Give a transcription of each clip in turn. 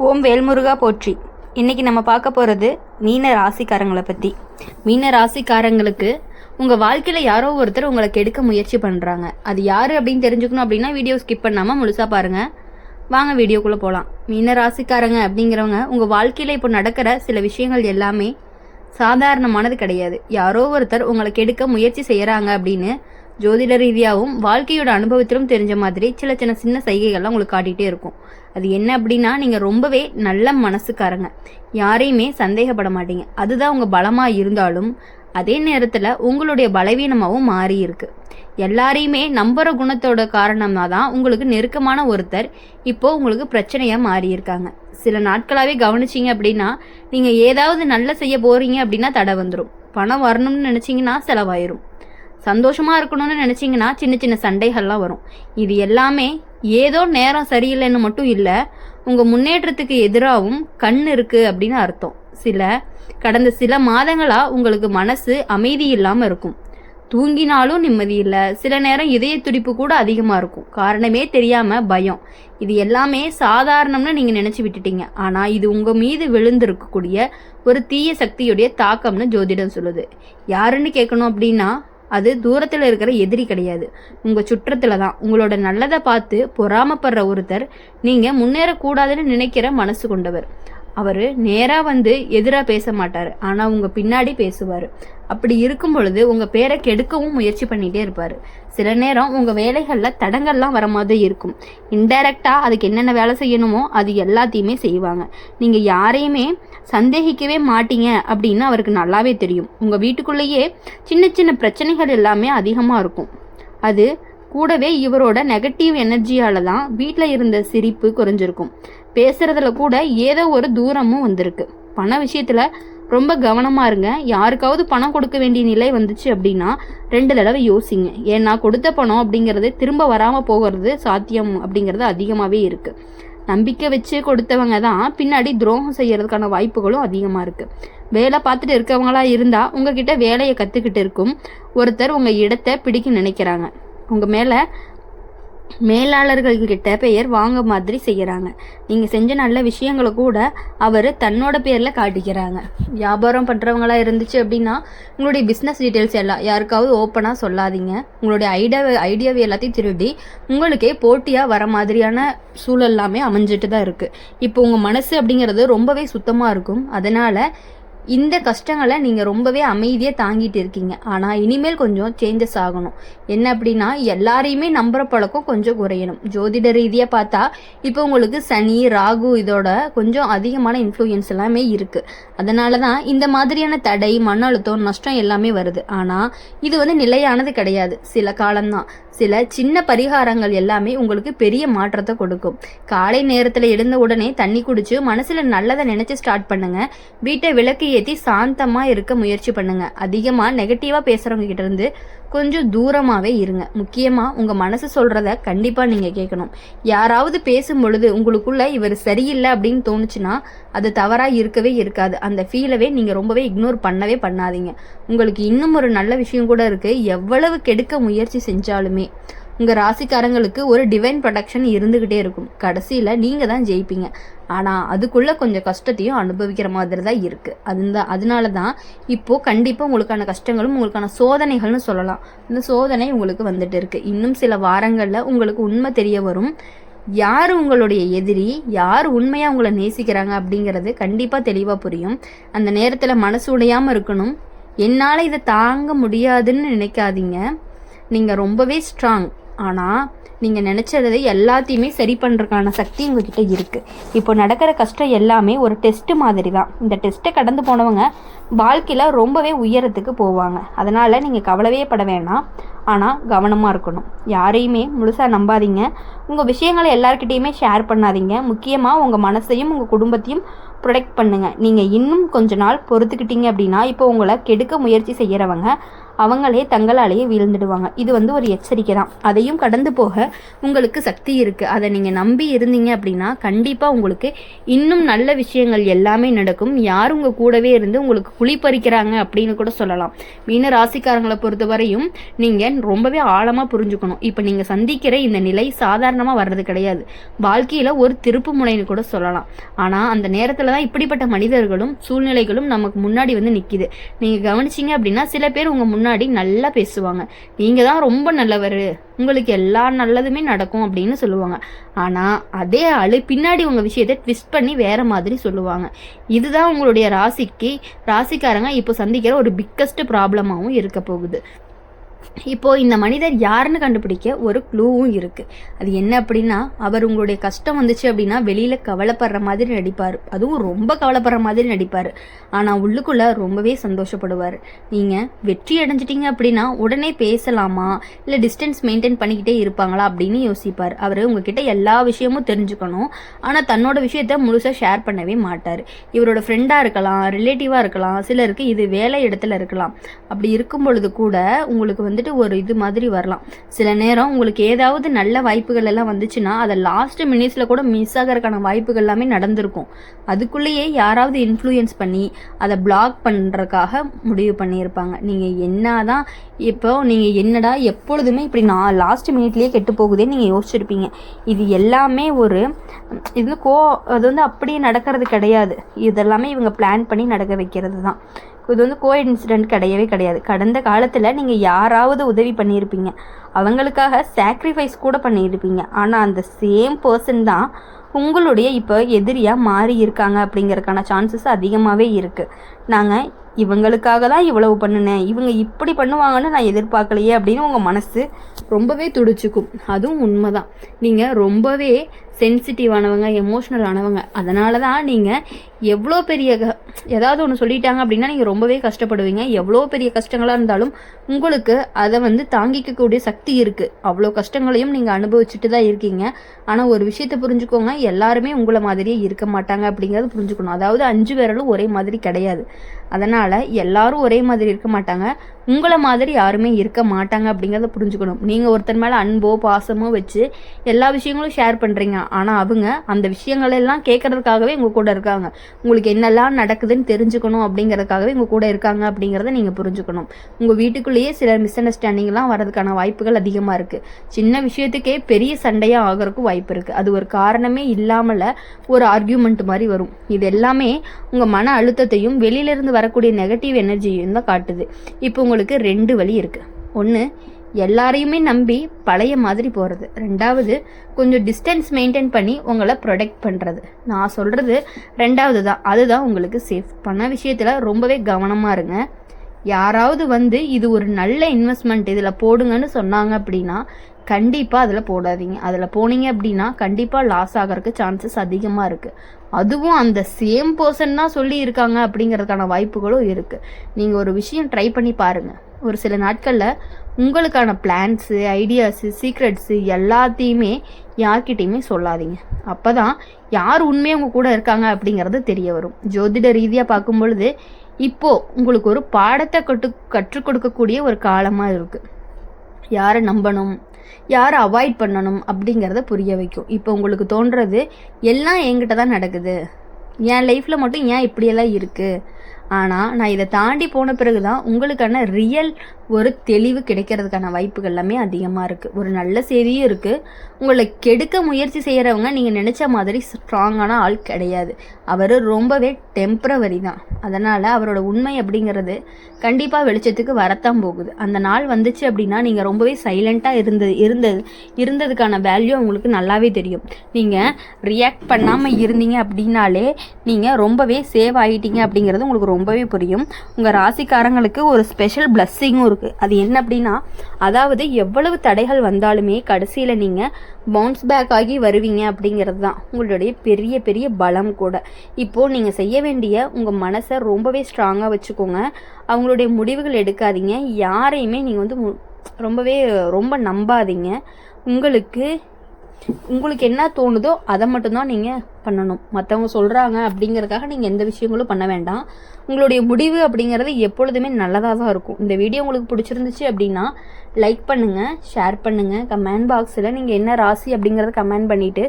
ஓம் வேல்முருகா போற்றி. இன்றைக்கி நம்ம பார்க்க போகிறது மீன ராசிக்காரங்களை பற்றி. மீன ராசிக்காரங்களுக்கு உங்கள் வாழ்க்கையில் யாரோ ஒருத்தர் உங்களை கெடுக்க முயற்சி பண்ணுறாங்க. அது யார் அப்படின்னு தெரிஞ்சுக்கணும் அப்படின்னா வீடியோ ஸ்கிப் பண்ணாமல் முழுசாக பாருங்கள். வாங்க வீடியோக்குள்ளே போகலாம். மீன ராசிக்காரங்க அப்படிங்கிறவங்க உங்கள் வாழ்க்கையில் இப்போ நடக்கிற சில விஷயங்கள் எல்லாமே சாதாரணமானது கிடையாது. யாரோ ஒருத்தர் உங்களை கெடுக்க முயற்சி செய்கிறாங்க அப்படின்னு ஜோதிட ரீதியாகவும் வாழ்க்கையோட அனுபவத்திலும் தெரிஞ்ச மாதிரி சின்ன சின்ன சைகைகள்லாம் உங்களுக்கு காட்டிகிட்டே இருக்கும். அது என்ன அப்படின்னா, நீங்கள் ரொம்பவே நல்ல மனசுக்காரங்க, யாரையுமே சந்தேகப்பட மாட்டீங்க. அதுதான் உங்கள் பலமாக இருந்தாலும் அதே நேரத்தில் உங்களுடைய பலவீனமாகவும் மாறி இருக்கு. எல்லாரையுமே நம்புற குணத்தோட காரணமாக தான் உங்களுக்கு நெருக்கமான ஒருத்தர் இப்போ உங்களுக்கு பிரச்சனையாக மாறி இருக்காங்க. சில நாட்களாகவே கவனிச்சிங்க அப்படின்னா, நீங்கள் ஏதாவது நல்ல செய்ய போகிறீங்க அப்படின்னா தடை வந்துடும். பணம் வரணும்னு நினச்சிங்கன்னா செலவாயிரும். சந்தோஷமாக இருக்கணும்னு நினச்சிங்கன்னா சின்ன சண்டைகள்லாம் வரும். இது எல்லாமே ஏதோ நேரம் சரியில்லைன்னு மட்டும் இல்லை, உங்கள் முன்னேற்றத்துக்கு எதிராகவும் கண் இருக்குது அப்படின்னு அர்த்தம். கடந்த சில மாதங்களாக உங்களுக்கு மனசு அமைதி இல்லாமல் இருக்கும். தூங்கினாலும் நிம்மதி இல்லை. சில நேரம் இதய துடிப்பு கூட அதிகமாக இருக்கும். காரணமே தெரியாமல் பயம். இது எல்லாமே சாதாரணம்னு நீங்கள் நினச்சி விட்டுட்டீங்க. ஆனால் இது உங்கள் மீது விழுந்திருக்கக்கூடிய ஒரு தீய சக்தியுடைய தாக்கம்னு ஜோதிடம் சொல்லுது. யாருன்னு கேட்கணும் அப்படின்னா, அது தூரத்தில் இருக்கிற எதிரி கிடையாது, உங்கள் சுற்றத்தில் தான். உங்களோட நல்லதை பார்த்து பொறாமப்படுற ஒருத்தர் நீங்கள் முன்னேறக்கூடாதுன்னு நினைக்கிற மனசு கொண்டவர். அவர் நேராக வந்து எதிராக பேச மாட்டார், ஆனால் உங்கள் பின்னாடி பேசுவார். அப்படி இருக்கும் பொழுது உங்கள் பேரை கெடுக்கவும் முயற்சி பண்ணிகிட்டே இருப்பார். சில நேரம் உங்கள் வேலைகளில் தடங்கள்லாம் வர மாதிரி இருக்கும். இன்டைரக்டாக அதுக்கு என்னென்ன வேலை செய்யணுமோ அது எல்லாத்தையுமே செய்வாங்க. நீங்கள் யாரையுமே சந்தேகிக்கவே மாட்டீங்க அப்படின்னு அவருக்கு நல்லாவே தெரியும். உங்கள் வீட்டுக்குள்ளேயே சின்ன பிரச்சனைகள் எல்லாமே அதிகமாக இருக்கும். அது கூடவே இவரோட நெகட்டிவ் எனர்ஜியால தான் வீட்டில் இருந்த சிரிப்பு குறைஞ்சிருக்கும். பேசுறதுல கூட ஏதோ ஒரு தூரமும் வந்திருக்கு. பண விஷயத்துல ரொம்ப கவனமா இருங்க. யாருக்காவது பணம் கொடுக்க வேண்டிய நிலை வந்துச்சு அப்படின்னா 2 தடவை யோசிங்க. ஏன்னா கொடுத்த பணம் அப்படிங்கிறது திரும்ப வராம போகிறது சாத்தியம் அப்படிங்கிறது அதிகமாகவே இருக்கு. நம்பிக்கை வச்சு கொடுத்தவங்க தான் பின்னாடி துரோகம் செய்யறதுக்கான வாய்ப்புகளும் அதிகமாக இருக்குது. வேலை பார்த்துட்டு இருக்கவங்களா இருந்தால் உங்ககிட்ட வேலையை கற்றுக்கிட்டு இருக்கும் ஒருத்தர் உங்கள் இடத்தை பிடிக்க நினைக்கிறாங்க. உங்கள் மேலே மேலாளர்கள்கிட்ட பெயர் வாங்க மாதிரி செய்கிறாங்க. நீங்கள் செஞ்ச நல்ல விஷயங்களை கூட அவர் தன்னோட பேரில் காட்டிக்கிறாங்க. வியாபாரம் பண்ணுறவங்களா இருந்துச்சு அப்படின்னா உங்களுடைய பிஸ்னஸ் டீட்டெயில்ஸ் எல்லாம் யாருக்காவது ஓப்பனாக சொல்லாதீங்க. உங்களுடைய ஐடியாவை எல்லாத்தையும் திருடி உங்களுக்கே போட்டியாக வர மாதிரியான சூழல் எல்லாமே அமைஞ்சிட்டு தான் இருக்குது. இப்போ உங்கள் மனசு அப்படிங்கிறது ரொம்பவே சுத்தமாக இருக்கும். அதனால் இந்த கஷ்டங்களை நீங்கள் ரொம்பவே அமைதியாக தாங்கிட்டு இருக்கீங்க. ஆனால் இனிமேல் கொஞ்சம் சேஞ்சஸ் ஆகணும். என்ன அப்படின்னா, எல்லாரையுமே நம்புற பழக்கம் கொஞ்சம் குறையணும். ஜோதிட ரீதியாக பார்த்தா இப்போ உங்களுக்கு சனி ராகு இதோட கொஞ்சம் அதிகமான இன்ஃப்ளூயன்ஸ் எல்லாமே இருக்குது. அதனால தான் இந்த மாதிரியான தடை, மன அழுத்தம், நஷ்டம் எல்லாமே வருது. ஆனால் இது நிலையானது கிடையாது. சில காலம்தான். சில சின்ன பரிகாரங்கள் எல்லாமே உங்களுக்கு பெரிய மாற்றத்தை கொடுக்கும். காலை நேரத்தில் எழுந்த உடனே தண்ணி குடிச்சு மனசில் நல்லதை நினச்சி ஸ்டார்ட் பண்ணுங்க. வீட்டை விளக்கு ஏற்றி சாந்தமாக இருக்க முயற்சி பண்ணுங்க. அதிகமாக நெகட்டிவாக பேசுகிறவங்க கிட்ட இருந்து கொஞ்சம் தூரமாகவே இருங்க. முக்கியமாக உங்கள் மனசு சொல்கிறத கண்டிப்பாக நீங்கள் கேட்கணும். யாராவது பேசும் பொழுது உங்களுக்குள்ள இவர் சரியில்லை அப்படின்னு தோணுச்சுன்னா அது தவறாக இருக்கவே இருக்காது. அந்த ஃபீலவே நீங்கள் ரொம்பவே இக்னோர் பண்ணவே பண்ணாதீங்க. உங்களுக்கு இன்னும் ஒரு நல்ல விஷயம் கூட இருக்குது. எவ்வளவு கெடுக்க முயற்சி செஞ்சாலுமே உங்கள் ராசிக்காரங்களுக்கு ஒரு டிவைன் ப்ரொடெக்ஷன் இருந்துக்கிட்டே இருக்கும். கடைசியில் நீங்கள் தான் ஜெயிப்பீங்க. ஆனால் அதுக்குள்ளே கொஞ்சம் கஷ்டத்தையும் அனுபவிக்கிற மாதிரி தான் இருக்குது. அதனால தான் இப்போது கண்டிப்பாக உங்களுக்கான கஷ்டங்களும் உங்களுக்கான சோதனைகள்னு சொல்லலாம். இந்த சோதனை உங்களுக்கு வந்துட்டு இருக்குது. இன்னும் சில வாரங்களில் உங்களுக்கு உண்மை தெரிய வரும். யார் உங்களுடைய எதிரி, யார் உண்மையாக உங்களை நேசிக்கிறாங்க அப்படிங்கிறது கண்டிப்பாக தெளிவாக புரியும். அந்த நேரத்தில் மனசு உடையாமல் இருக்கணும். என்னால் இதை தாங்க முடியாதுன்னு நினைக்காதீங்க. நீங்கள் ரொம்பவே ஸ்ட்ராங். ஆனால் நீங்கள் நினச்சதை எல்லாத்தையுமே சரி பண்ணுறதுக்கான சக்தி உங்ககிட்ட இருக்குது. இப்போ நடக்கிற கஷ்டம் எல்லாமே ஒரு டெஸ்ட்டு மாதிரி தான். இந்த டெஸ்ட்டை கடந்து போனவங்க வாழ்க்கையில் ரொம்பவே உயரத்துக்கு போவாங்க. அதனால் நீங்கள் கவலையே பட வேணாம். ஆனால் கவனமாக இருக்கணும். யாரையுமே முழுசாக நம்பாதீங்க. உங்கள் விஷயங்களை எல்லாருக்கிட்டேயுமே ஷேர் பண்ணாதீங்க. முக்கியமாக உங்கள் மனசையும் உங்கள் குடும்பத்தையும் ப்ரொடெக்ட் பண்ணுங்கள். நீங்கள் இன்னும் கொஞ்ச நாள் பொறுத்துக்கிட்டீங்க அப்படின்னா இப்போ உங்களை கெடுக்க முயற்சி செய்கிறவங்க அவங்களே தங்களாலேயே வீழ்ந்துடுவாங்க. இது ஒரு எச்சரிக்கை தான். அதையும் கடந்து போக உங்களுக்கு சக்தி இருக்குது. அதை நீங்கள் நம்பி இருந்தீங்க அப்படின்னா கண்டிப்பாக உங்களுக்கு இன்னும் நல்ல விஷயங்கள் எல்லாமே நடக்கும். யார் உங்கள் கூடவே இருந்து உங்களுக்கு குழி பறிக்கிறாங்க அப்படின்னு கூட சொல்லலாம். மீன ராசிக்காரங்களை பொறுத்தவரையும் நீங்கள் நீங்கள் ரொம்பவே ஆழமாக புரிஞ்சுக்கணும். இப்போ நீங்கள் சந்திக்கிற இந்த நிலை சாதாரணமாக வர்றது கிடையாது, வாழ்க்கையில் ஒரு திருப்பு முனைன்னு கூட சொல்லலாம். ஆனால் அந்த நேரத்தில் தான் இப்படிப்பட்ட மனிதர்களும் சூழ்நிலைகளும் நமக்கு முன்னாடி வந்து நிற்கிது. நீங்கள் கவனிச்சிங்க அப்படின்னா சில பேர் உங்கள் முன்னாடி நல்லா பேசுவாங்க, நீங்கள் தான் ரொம்ப நல்லவர், உங்களுக்கு எல்லா நல்லதுமே நடக்கும் அப்படின்னு சொல்லுவாங்க. ஆனால் அதே ஆள் பின்னாடி உங்கள் விஷயத்தை ட்விஸ்ட் பண்ணி வேற மாதிரி சொல்லுவாங்க. இதுதான் உங்களுடைய ராசிக்காரங்க இப்போ சந்திக்கிற ஒரு பிக்கஸ்ட் ப்ராப்ளமாகவும் இருக்க போகுது. இப்போது இந்த மனிதர் யாருன்னு கண்டுபிடிக்க ஒரு க்ளூவும் இருக்குது. அது என்ன அப்படின்னா, அவர் உங்களுடைய கஷ்டம் வந்துச்சு அப்படின்னா வெளியில் கவலைப்படுற மாதிரி நடிப்பார், அதுவும் ரொம்ப கவலைப்படுற மாதிரி நடிப்பார். ஆனால் உள்ளுக்குள்ளே ரொம்பவே சந்தோஷப்படுவார். நீங்கள் வெற்றி அடைஞ்சிட்டிங்க அப்படின்னா உடனே பேசலாமா இல்லை டிஸ்டன்ஸ் மெயின்டைன் பண்ணிக்கிட்டே இருப்பாங்களா அப்படின்னு யோசிப்பார். அவர் உங்ககிட்ட எல்லா விஷயமும் தெரிஞ்சுக்கணும், ஆனால் தன்னோட விஷயத்த முழுசாக ஷேர் பண்ணவே மாட்டார். இவரோட ஃப்ரெண்டாக இருக்கலாம், ரிலேட்டிவாக இருக்கலாம், சிலருக்கு இது வேலை இடத்துல இருக்கலாம். அப்படி இருக்கும் பொழுது கூட உங்களுக்கு வந்துட்டு ஒரு இது மாதிரி வரலாம். சில நேரம் உங்களுக்கு ஏதாவது நல்ல வாய்ப்புகள் எல்லாம் வந்துச்சுன்னா அதை லாஸ்ட் மினிட்ஸில் கூட மிஸ் ஆகிறதுக்கான வாய்ப்புகள் எல்லாமே நடந்திருக்கும். அதுக்குள்ளேயே யாராவது இன்ஃப்ளூயன்ஸ் பண்ணி அதை பிளாக் பண்ணுறதுக்காக முடிவு பண்ணியிருப்பாங்க. நீங்கள் என்னதான் இப்போ நீங்கள் என்னடா எப்பொழுதுமே இப்படி நான் லாஸ்ட் மினிட்லேயே கெட்டு போகுதேன்னு நீங்கள் யோசிச்சிருப்பீங்க. இது எல்லாமே ஒரு இது அது வந்து அப்படியே நடக்கிறது கிடையாது. இதெல்லாமே இவங்க பிளான் பண்ணி நடக்க வைக்கிறது தான். இது வந்து கோஇன்சிடென்ட் கிடையவே கிடையாது. கடந்த காலத்தில் நீங்கள் யாராவது உதவி பண்ணியிருப்பீங்க, அவங்களுக்காக சாக்ரிஃபைஸ் கூட பண்ணியிருப்பீங்க. ஆனால் அந்த சேம் பர்சன் தான் உங்களுடைய இப்போ எதிரியாக மாறி இருக்காங்க அப்படிங்கிறதுக்கான சான்சஸ் அதிகமாகவே இருக்குது. நாங்கள் இவங்களுக்காக தான் இவ்வளவு பண்ணினேன், இவங்க இப்படி பண்ணுவாங்கன்னு நான் எதிர்பார்க்கலையே அப்படின்னு உங்கள் மனசு ரொம்பவே துடிச்சுக்கும். அதுவும் உண்மைதான். நீங்கள் ரொம்பவே சென்சிட்டிவானவங்க, எமோஷ்னல் ஆனவங்க. அதனால தான் நீங்கள் எவ்வளோ பெரிய ஏதாவது ஒன்று சொல்லிட்டாங்க அப்படின்னா நீங்கள் ரொம்பவே கஷ்டப்படுவீங்க. எவ்வளோ பெரிய கஷ்டங்களாக இருந்தாலும் உங்களுக்கு அதை வந்து தாங்கிக்கக்கூடிய சக்தி இருக்குது. அவ்வளோ கஷ்டங்களையும் நீங்கள் அனுபவிச்சுட்டு தான் இருக்கீங்க. ஆனால் ஒரு விஷயத்தை புரிஞ்சுக்கோங்க, எல்லாருமே உங்களை மாதிரியே இருக்க மாட்டாங்க அப்படிங்கிறது புரிஞ்சுக்கணும். அதாவது 5 விரலும் ஒரே மாதிரி கிடையாது. அதனால் எல்லாரும் ஒரே மாதிரி இருக்க மாட்டாங்க, உங்களை மாதிரி யாருமே இருக்க மாட்டாங்க அப்படிங்கிறத புரிஞ்சுக்கணும். நீங்கள் ஒருத்தர் மேலே அன்போ பாசமோ வச்சு எல்லா விஷயங்களும் ஷேர் பண்ணுறீங்க, ஆனால் அவங்க அந்த விஷயங்களெல்லாம் கேட்கறதுக்காகவே உங்கள் கூட இருக்காங்க. உங்களுக்கு என்னெல்லாம் நடக்குதுன்னு தெரிஞ்சுக்கணும் அப்படிங்கிறதுக்காகவே உங்கள் கூட இருக்காங்க அப்படிங்கிறத நீங்கள் புரிஞ்சுக்கணும். உங்கள் வீட்டுக்குள்ளேயே சில மிஸ் அண்டர்ஸ்டாண்டிங்லாம் வரதுக்கான வாய்ப்புகள் அதிகமாக இருக்குது. சின்ன விஷயத்துக்கே பெரிய சண்டையாக ஆகிறதுக்கும் வாய்ப்பு இருக்குது. அது ஒரு காரணமே இல்லாமல் ஒரு ஆர்கியூமெண்ட் மாதிரி வரும். இது எல்லாமே உங்கள் மன அழுத்தத்தையும் வெளியிலேருந்து வரக்கூடிய நெகட்டிவ் எனர்ஜியும் தான் காட்டுது. இப்போ உங்களுக்கு 2 வழி இருக்குது. ஒன்று, எல்லாரையுமே நம்பி பழைய மாதிரி போகிறது. 2வது, கொஞ்சம் டிஸ்டன்ஸ் மெயின்டைன் பண்ணி உங்களை ப்ரொடெக்ட் பண்ணுறது. நான் சொல்கிறது 2வது தான். அதுதான் உங்களுக்கு சேஃப். பண விஷயத்தில் ரொம்பவே கவனமாக இருங்க. யாராவது வந்து இது ஒரு நல்ல இன்வெஸ்ட்மெண்ட், இதில் போடுங்கன்னு சொன்னாங்க அப்படின்னா கண்டிப்பாக அதில் போடாதீங்க. அதில் போனீங்க அப்படின்னா கண்டிப்பாக லாஸ் ஆகிறதுக்கு சான்சஸ் அதிகமாக இருக்குது. அதுவும் அந்த சேம் பர்சன் தான் சொல்லி இருக்காங்க அப்படிங்கிறதுக்கான வாய்ப்புகளும் இருக்குது. நீங்கள் ஒரு விஷயம் ட்ரை பண்ணி பாருங்கள். ஒரு சில நாட்களில் உங்களுக்கான பிளான்ஸு, ஐடியாஸு, சீக்ரெட்ஸு எல்லாத்தையுமே யார்கிட்டையுமே சொல்லாதீங்க. அப்போ தான் யார் உண்மையாக உங்கள் கூட இருக்காங்க அப்படிங்கிறது தெரிய வரும். ஜோதிட ரீதியாக பார்க்கும் பொழுது இப்போது உங்களுக்கு ஒரு பாடத்தை கற்றுக் கொடுக்கக்கூடிய ஒரு காலமாக இருக்குது. யாரை நம்பணும், யாரை அவாய்ட் பண்ணணும் அப்படிங்கிறத புரிய வைக்கும். இப்போ உங்களுக்கு தோன்றது எல்லாம் என்கிட்ட தான் நடக்குது, என் லைஃப்பில் மட்டும் ஏன் இப்படியெல்லாம் இருக்குது. ஆனால் நான் இதை தாண்டி போன பிறகு தான் உங்களுக்கான ரியல் ஒரு தெளிவு கிடைக்கிறதுக்கான வாய்ப்புகள் எல்லாமே அதிகமாக இருக்குது. ஒரு நல்ல செய்தியும் இருக்குது. உங்களை கெடுக்க முயற்சி செய்கிறவங்க நீங்கள் நினச்ச மாதிரி ஸ்ட்ராங்கான ஆள் கிடையாது. அவர் ரொம்பவே டெம்பரவரி தான். அதனால் அவரோட உண்மை அப்படிங்கிறது கண்டிப்பாக வெளிச்சத்துக்கு வரத்தான் போகுது. அந்த நாள் வந்துச்சு அப்படின்னா நீங்கள் ரொம்பவே சைலண்ட்டாக இருந்ததுக்கான வேல்யூ உங்களுக்கு நல்லாவே தெரியும். நீங்கள் ரியாக்ட் பண்ணாமல் இருந்தீங்க அப்படின்னாலே நீங்கள் ரொம்பவே சேவ் ஆகிட்டீங்க அப்படிங்கிறது உங்களுக்கு ரொம்பவே புரியும். உங்கள் ராசிக்காரங்களுக்கு ஒரு ஸ்பெஷல் பிளஸ்ஸிங்கும் இருக்குது. அது என்ன அப்படின்னா, அதாவது எவ்வளவு தடைகள் வந்தாலுமே கடைசியில் நீங்கள் பவுன்ஸ் பேக் ஆகி வருவீங்க அப்படிங்கிறது தான் உங்களுடைய பெரிய பெரிய பலம் கூட. இப்போது நீங்கள் செய்ய வேண்டிய உங்கள் மனசை ரொம்பவே ஸ்ட்ராங்காக வச்சுக்கோங்க. அவங்களுடைய முடிவுகள் எடுக்காதீங்க. யாரையுமே நீங்கள் வந்து ரொம்ப நம்பாதீங்க. உங்களுக்கு உங்களுக்கு என்ன தோணுதோ அதை மட்டும்தான் நீங்கள் பண்ணணும். மற்றவங்க சொல்கிறாங்க அப்படிங்கிறதுக்காக நீங்கள் எந்த விஷயங்களும் பண்ண வேண்டாம். உங்களுடைய முடிவு அப்படிங்கிறது எப்பொழுதுமே நல்லதாக தான் இருக்கும். இந்த வீடியோ உங்களுக்கு பிடிச்சிருந்துச்சு அப்படின்னா லைக் பண்ணுங்கள், ஷேர் பண்ணுங்கள், கமெண்ட் பாக்ஸில் நீங்கள் என்ன ராசி அப்படிங்கிறத கமெண்ட் பண்ணிவிட்டு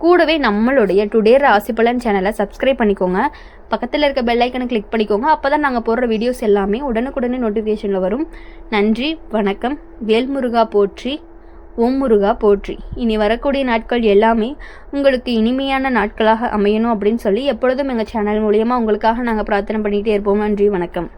கூடவே நம்மளுடைய டுடே ராசி பலன் சேனலை சப்ஸ்கிரைப் பண்ணிக்கோங்க. பக்கத்தில் இருக்க பெல் ஐக்கனை கிளிக் பண்ணிக்கோங்க. அப்போ தான் நாங்கள் போடுற வீடியோஸ் எல்லாமே உடனுக்குடனே நோட்டிஃபிகேஷனில் வரும். நன்றி, வணக்கம். வேல்முருகா போற்றி, ஓம் முருகா போற்றி. இனி வரக்கூடிய நாட்கள் எல்லாமே உங்களுக்கு இனிமையான நாட்களாக அமையணும் அப்படின்னு சொல்லி எப்பொழுதும் எங்கள் சேனல் மூலியமாக உங்களுக்காக நாங்கள் பிரார்த்தனை பண்ணிகிட்டே இருப்போம். நன்றி, வணக்கம்.